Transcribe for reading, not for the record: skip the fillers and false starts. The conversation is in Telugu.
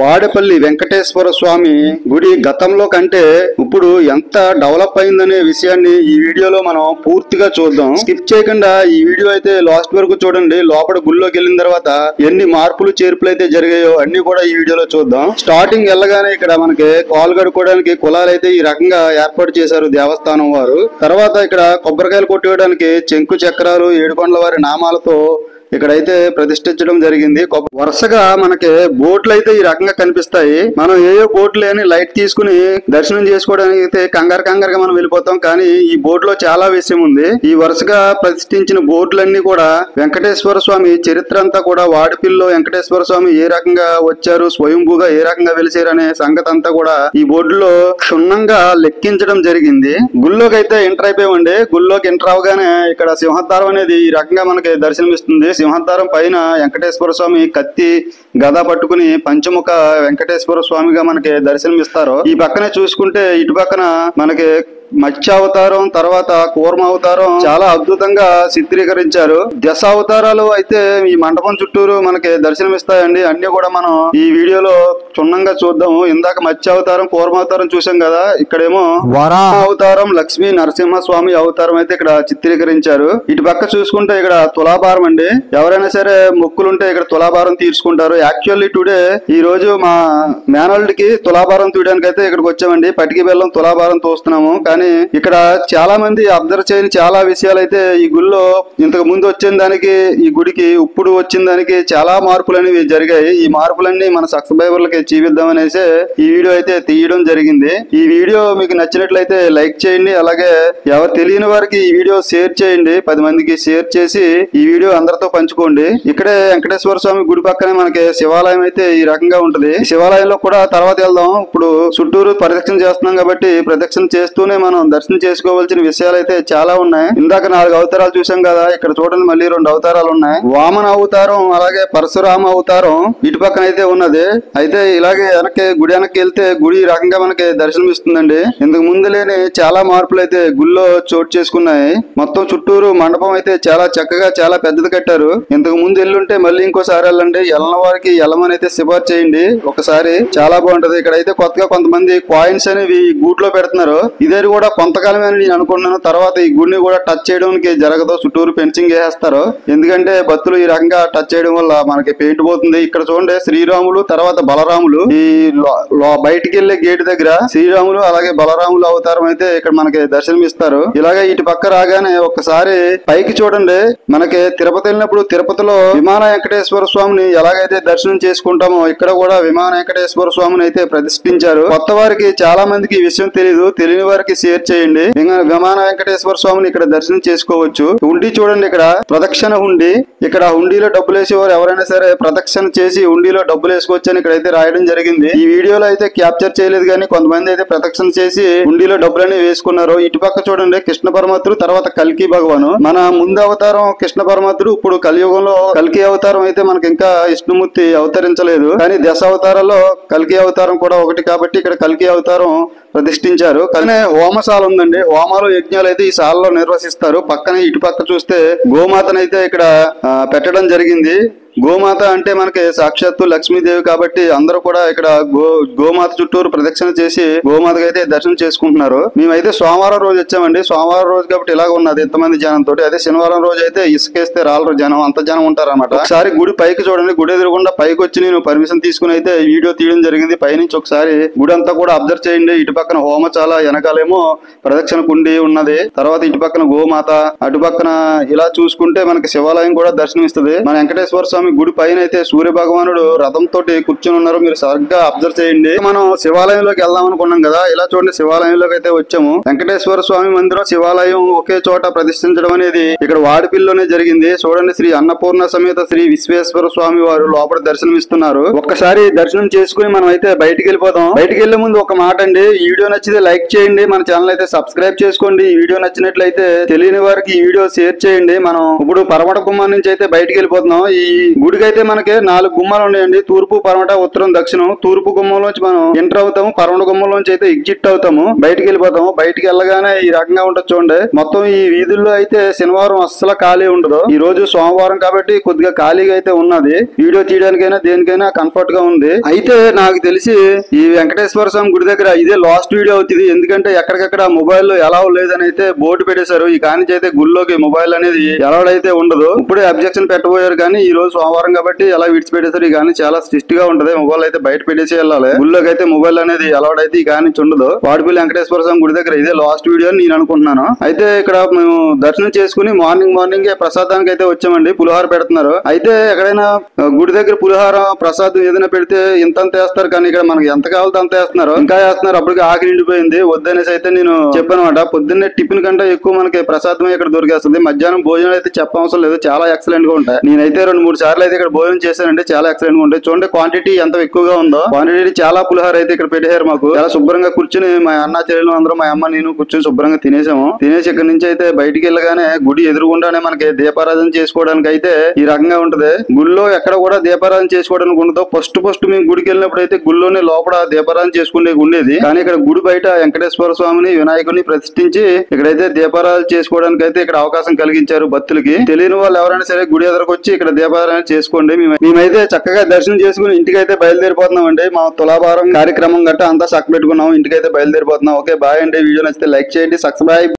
వాడపల్లి వెంకటేశ్వర స్వామి గుడి గతంలో కంటే ఇప్పుడు ఎంత డెవలప్ అయిందనే విషయాన్ని ఈ వీడియోలో మనం పూర్తిగా చూద్దాం. స్కిప్ చేయకుండా ఈ వీడియో అయితే లాస్ట్ వరకు చూడండి. లోపల గుళ్ళోకి వెళ్ళిన తర్వాత ఎన్ని మార్పులు చేర్పులు అయితే జరిగాయో అన్ని కూడా ఈ వీడియోలో చూద్దాం. స్టార్టింగ్ వెళ్ళగానే ఇక్కడ మనకి కాలు కడుక్కోవడానికి కులాలు అయితే ఈ రకంగా ఏర్పాటు చేశారు దేవస్థానం వారు. తర్వాత ఇక్కడ కొబ్బరికాయలు కొట్టేయడానికి చెంకు చక్రాలు ఏడుకొండల వారి నామాలతో ఇక్కడైతే ప్రతిష్ఠించడం జరిగింది. వరుసగా మనకి బోట్లు అయితే ఈ రకంగా కనిపిస్తాయి. మనం ఏయో బోట్లు అని లైట్ తీసుకుని దర్శనం చేసుకోవడానికి అయితే కంగారుగా మనం వెళ్ళిపోతాం. కానీ ఈ బోట్ లో చాలా విషయం ఉంది. ఈ వరుసగా ప్రతిష్ఠించిన బోట్లన్నీ కూడా వెంకటేశ్వర స్వామి చరిత్ర అంతా కూడా వాడిపిల్లో వెంకటేశ్వర స్వామి ఏ రకంగా వచ్చారు, స్వయంభూగా ఏ రకంగా వెలిసారు అనే సంగతి అంతా కూడా ఈ బోర్డులో క్షుణ్ణంగా లెక్కించడం జరిగింది. గుళ్ళోకి అయితే ఎంటర్ అయిపోయామండి. గుళ్ళోకి ఎంటర్ అవగానే ఇక్కడ సింహద్వారం అనేది ఈ రకంగా మనకి దర్శనమిస్తుంది. సింహద్వారం పైన వెంకటేశ్వర స్వామి కత్తి గద పట్టుకుని పంచముఖ వెంకటేశ్వర స్వామిగా మనకి దర్శనమిస్తారు. ఈ పక్కనే చూసుకుంటే ఇటు పక్కన మనకి మత్స్యావతారం, తర్వాత కూర్మ అవతారం చాలా అద్భుతంగా చిత్రీకరించారు. దశావతారాలు అయితే ఈ మండపం చుట్టూరు మనకి దర్శనమిస్తాయండి. అన్ని కూడా మనం ఈ వీడియోలో క్షుణ్ణంగా చూద్దాము. ఇందాక మత్స్యావతారం, కూర్మ అవతారం చూసాం కదా, ఇక్కడేమో వరాహ అవతారం, లక్ష్మీ నరసింహ స్వామి అవతారం అయితే ఇక్కడ చిత్రీకరించారు. ఇటు పక్క చూసుకుంటే ఇక్కడ తులాభారం అండి. ఎవరైనా సరే మొక్కులుంటే ఇక్కడ తులాభారం తీర్చుకుంటారు. యాక్చువల్లీ టుడే ఈ రోజు మా మేనల్డ్కి తులాభారం తీయడానికి అయితే ఇక్కడికి వచ్చామండి. పటికి బెల్లం తులాభారం తోస్తున్నాము. కానీ ఇక్కడ చాలా మంది అబ్జర్వ్ చేయని చాలా విషయాలు అయితే ఈ గుడిలో ఇంతకు ముందు వచ్చిన దానికి ఈ గుడికి ఇప్పుడు వచ్చిన దానికి చాలా మార్పులు అనేవి జరిగాయి. ఈ మార్పులన్నీ మన సబ్స్క్రైబర్లకి చూపిద్దామనేసి ఈ వీడియో అయితే తీయడం జరిగింది. ఈ వీడియో మీకు నచ్చినట్లయితే లైక్ చేయండి. అలాగే ఎవరు తెలియని వారికి ఈ వీడియో షేర్ చేయండి. 10 మందికి షేర్ చేసి ఈ వీడియో అందరితో పంచుకోండి. ఇక్కడే వెంకటేశ్వర స్వామి గుడి పక్కనే మనకి శివాలయం అయితే ఈ రకంగా ఉంటుంది. శివాలయంలో కూడా తర్వాత వెళ్దాం. ఇప్పుడు చుట్టూరు ప్రదక్షిణ చేస్తున్నాం కాబట్టి ప్రదక్షిణ చేస్తూనే మనం దర్శనం చేసుకోవాల్సిన విషయాలు అయితే చాలా ఉన్నాయి. ఇందాక 4 అవతారాలు చూసాం కదా, ఇక్కడ చూడండి మళ్ళీ 2 అవతారాలు ఉన్నాయి. వామన అవతారం అలాగే పరశురామ అవతారం ఇటు పక్కన అయితే ఉన్నది. అయితే ఇలాగే గుడి వెనక్కి వెళ్తే గుడి రకంగా మనకి దర్శనం ఇస్తుందండి. ఇంతకు ముందు లేని చాలా మార్పులు అయితే గుళ్ళో చోటు చేసుకున్నాయి. మొత్తం చుట్టూరు మండపం అయితే చాలా చక్కగా చాలా పెద్దది కట్టారు. ఇంతకు ముందు వెళ్ళుంటే మళ్ళీ ఇంకోసారి వెళ్ళండి. వెళ్ళని వారికి వెళ్ళమని అయితే సిఫార్సు చేయండి. ఒకసారి చాలా బాగుంటది. ఇక్కడైతే కొత్తగా కొంతమంది కాయిన్స్ అనేవి గూట్లో పెడుతున్నారు. ఇదే కూడా కొంతకాలమే అని నేను అనుకున్నాను. తర్వాత ఈ గుడిని కూడా టచ్ చేయడానికి జరగదు. చుట్టూరు ఫెన్సింగ్ వేసేస్తారు. ఎందుకంటే భక్తులు ఈ రకంగా టచ్ చేయడం వల్ల మనకి పెయింట్ పోతుంది. ఇక్కడ చూడండి శ్రీరాములు తర్వాత బలరాములు ఈ బయటికి వెళ్లే గేట్ దగ్గర శ్రీరాములు అలాగే బలరాములు అవతారం అయితే ఇక్కడ మనకి దర్శనం ఇస్తారు. ఇలాగే ఇటు పక్క రాగానే ఒక్కసారి పైకి చూడండి. మనకి తిరుపతి వెళ్ళినప్పుడు తిరుపతిలో విమాన వెంకటేశ్వర స్వామిని ఎలాగైతే దర్శనం చేసుకుంటామో ఇక్కడ కూడా విమాన వెంకటేశ్వర స్వామిని అయితే ప్రతిష్ఠించారు. కొత్త వారికి చాలా మందికి ఈ విషయం తెలియదు. తెలియని వారికి షేర్ చేయండి. విమాన వెంకటేశ్వర స్వామిని ఇక్కడ దర్శనం చేసుకోవచ్చు. హుండీ చూడండి, ఇక్కడ ప్రదక్షిణ హుండీ. ఇక్కడ హుండీలో డబ్బులు వేసేవారు ఎవరైనా సరే ప్రదక్షిణ చేసి హుండీలో డబ్బులు వేసుకోవచ్చు అని ఇక్కడైతే రాయడం జరిగింది. ఈ వీడియోలో అయితే క్యాప్చర్ చేయలేదు కానీ కొంతమంది అయితే ప్రదక్షిణ చేసి హుండీలో డబ్బులని వేసుకున్నారు. ఇటు పక్క చూడండి కృష్ణ పరమాత్ముడు తర్వాత కల్కి భగవాను. మన ముందు అవతారం కృష్ణ పరమాత్ముడు, ఇప్పుడు కలియుగంలో కల్కి అవతారం అయితే మనకి ఇంకా విష్ణుమూర్తి అవతరించలేదు. కానీ దశ అవతారాల్లో కల్కి అవతారం కూడా ఒకటి కాబట్టి ఇక్కడ కల్కి అవతారం ప్రతిష్ఠించారు. కానీ హోమశాల ఉందండి. హోమాలు యజ్ఞాలు అయితే ఈ శాలలో నిర్వహిస్తారు. పక్కనే ఇటు పక్క చూస్తే గోమాతనైతే ఇక్కడ పెట్టడం జరిగింది. గోమాత అంటే మనకి సాక్షాత్తు లక్ష్మీదేవి కాబట్టి అందరూ కూడా ఇక్కడ గోమాత చుట్టూరు ప్రదక్షిణ చేసి గోమాతకి అయితే దర్శనం చేసుకుంటున్నారు. మేమైతే సోమవారం రోజు వచ్చామండి. సోమవారం రోజు కాబట్టి ఇలాగ ఉన్నది ఎంతమంది జనంతో. అదే శనివారం రోజు అయితే ఇసుకేస్తే రాళ్ళ జనం, అంత జనం ఉంటారన్నమాట. ఒకసారి గుడి పైకి చూడండి. గుడి ఎదురుకుండా పైకి వచ్చి నేను పర్మిషన్ తీసుకుని అయితే వీడియో తీయడం జరిగింది. పైనుంచి ఒకసారి గుడి అంతా కూడా అబ్జర్వ్ చేయండి. ఇటు పక్కన హోమచాల, వెనకాలేమో ప్రదక్షిణ కుండి ఉన్నది. తర్వాత ఇటు పక్కన గోమాత, అటు పక్కన ఇలా చూసుకుంటే మనకి శివాలయం కూడా దర్శనమిస్తుంది. మన వెంకటేశ్వర స్వామి గుడి పైన అయితే సూర్య భగవానుడు రథంతో కూర్చొని ఉన్నారు. మీరు సరిగ్గా అబ్జర్వ్ చేయండి. మనం శివాలయంలోకి వెళ్దాం అనుకున్నాం కదా, ఇలా చూడండి శివాలయంలోకి అయితే వచ్చాము. వెంకటేశ్వర స్వామి మందిరం శివాలయం ఒకే చోట ప్రతిష్ఠించడం అనేది ఇక్కడ వాడిపిల్లోనే జరిగింది. చూడండి శ్రీ అన్నపూర్ణ సమేత శ్రీ విశ్వేశ్వర స్వామి వారు లోపల దర్శనం ఇస్తున్నారు. ఒక్కసారి దర్శనం చేసుకుని మనం అయితే బయటికి వెళ్ళిపోదాం. బయటికి వెళ్లే ముందు ఒక మాట అండి, ఈ వీడియో నచ్చితే లైక్ చేయండి. మన ఛానల్ అయితే సబ్స్క్రైబ్ చేసుకోండి. ఈ వీడియో నచ్చినట్లయితే తెలియని వారికి ఈ వీడియో షేర్ చేయండి. మనం ఇప్పుడు పరమట కుమ్మం నుంచి అయితే బయటికి వెళ్ళిపోతున్నాం. ఈ గుడికి అయితే మనకి 4 గుమ్మాలు ఉన్నాయండి. తూర్పు, పడమట, ఉత్తరం, దక్షిణం. తూర్పు గుమ్మంలోంచి మనం ఎంటర్ అవుతాము, పడమట గుమ్మంలోంచి అయితే ఎగ్జిట్ అవుతాము, బయటికి వెళ్ళిపోతాము. బయటికి వెళ్ళగానే ఈ రకంగా ఉంటుంది చూడండి. మొత్తం ఈ వీధుల్లో అయితే శనివారం అస్సలు ఖాళీ ఉండదు. ఈ రోజు సోమవారం కాబట్టి కొద్దిగా ఖాళీగా అయితే ఉన్నది. వీడియో తీయడానికైనా దేనికైనా కంఫర్ట్ గా ఉంది. అయితే నాకు తెలిసి ఈ వెంకటేశ్వర స్వామి గుడి దగ్గర ఇదే లాస్ట్ వీడియో అవుతుంది. ఎందుకంటే ఎక్కడికక్కడ మొబైల్ ఎలా లేదని అయితే బోర్డు పెట్టేశారు. ఈ కానించి అయితే గుళ్ళోకి మొబైల్ అనేది అలౌడ్ అయితే ఉండదు. ఇప్పుడే అబ్జెక్షన్ పెట్టబోయారు కానీ ఈ రోజు సోమవారం కాబట్టి ఎలా విడిచిపెట్టేశారు. ఈ కానీ చాలా స్ట్రిక్ట్ గా ఉంటది. మొబైల్ అయితే బయట పెట్టేసి వెళ్ళాలి. గుళ్ళోకి అయితే మొబైల్ అనేది అలౌడ్ అయితే ఈ కానించి ఉండదు. వాడిపల్లి వెంకటేశ్వర స్వామి గుడి దగ్గర ఇదే లాస్ట్ వీడియో అని నేను అనుకుంటున్నాను. అయితే ఇక్కడ మేము దర్శనం చేసుకుని మార్నింగ్ ప్రసాదానికి అయితే వచ్చామండి. పులిహోర పెడుతున్నారు. అయితే ఎక్కడైనా గుడి దగ్గర పులిహోర ప్రసాదం ఏదైనా పెడితే ఇంతంత వేస్తారు కానీ ఇక్కడ మనకి ఎంత కావాలో అంత వేస్తున్నారు. ఇంకా వేస్తున్నారు. అప్పటికి ఆకలి నిండిపోయింది. వద్దనేసి అయితే నేను చెప్పాను అనమాట. పొద్దున్నే టిఫిన్ కంటే ఎక్కువ మనకి ప్రసాదం ఇక్కడ దొరికేస్తుంది. మధ్యాహ్నం భోజనం అయితే చెప్పవసరం లేదు. చాలా ఎక్సలెంట్ గా ఉంటాయి. నేనైతే 2-3 సార్లు అయితే ఇక్కడ భోజనం చేశానండి. చాలా ఎక్సలెంట్ గా ఉంటాయి. చూడండి క్వాంటిటీ ఎంత ఎక్కువగా ఉందో. క్వాంటిటీ చాలా పులిహోర అయితే ఇక్కడ పెట్టారు మాకు. చాలా శుభ్రంగా కూర్చుని మా అన్న చెల్లెలు అందరూ, మా అమ్మ నేను కూర్చొని శుభ్రంగా తినేసాము. తినేసి ఇక్కడ నుంచి అయితే బయటికి వెళ్ళగానే గుడి ఎదురుగుండానే మనకి దీపారాధన చేసుకోవడానికి అయితే ఈ రకంగా ఉంటది. గుడిలో ఎక్కడ కూడా దీపారాధన చేసుకోవడానికి ఉండదు. ఫస్ట్ మేము గుడికి వెళ్ళినప్పుడు అయితే గుడిలోనే లోపల దీపారాధన చేసుకునే ఉండేది. కానీ ఇక్కడ గుడి బయట వెంకటేశ్వర స్వామిని, వినాయకుడిని ప్రతిష్ఠించి ఇక్కడైతే దీపారాధన చేసుకోవడానికి అయితే ఇక్కడ అవకాశం కలిగించారు భక్తులకి. తెలియని వాళ్ళు ఎవరైనా సరే గుడి ఎదురుకు వచ్చి ఇక్కడ దీపారాధన చేసుకోండి. మేమైతే చక్కగా దర్శనం చేసుకుని ఇంటికి అయితే బయలుదేరిపోతున్నాం అండి. మా తులాభారం కార్యక్రమం గట్టా అంతా చక్క పెట్టుకున్నాం. ఇంటికైతే బయలుదేరిపోతున్నాం. ఓకే బాయ్ అండి. వీడియో నచ్చితే లైక్ చేయండి, సబ్స్క్రైబ్.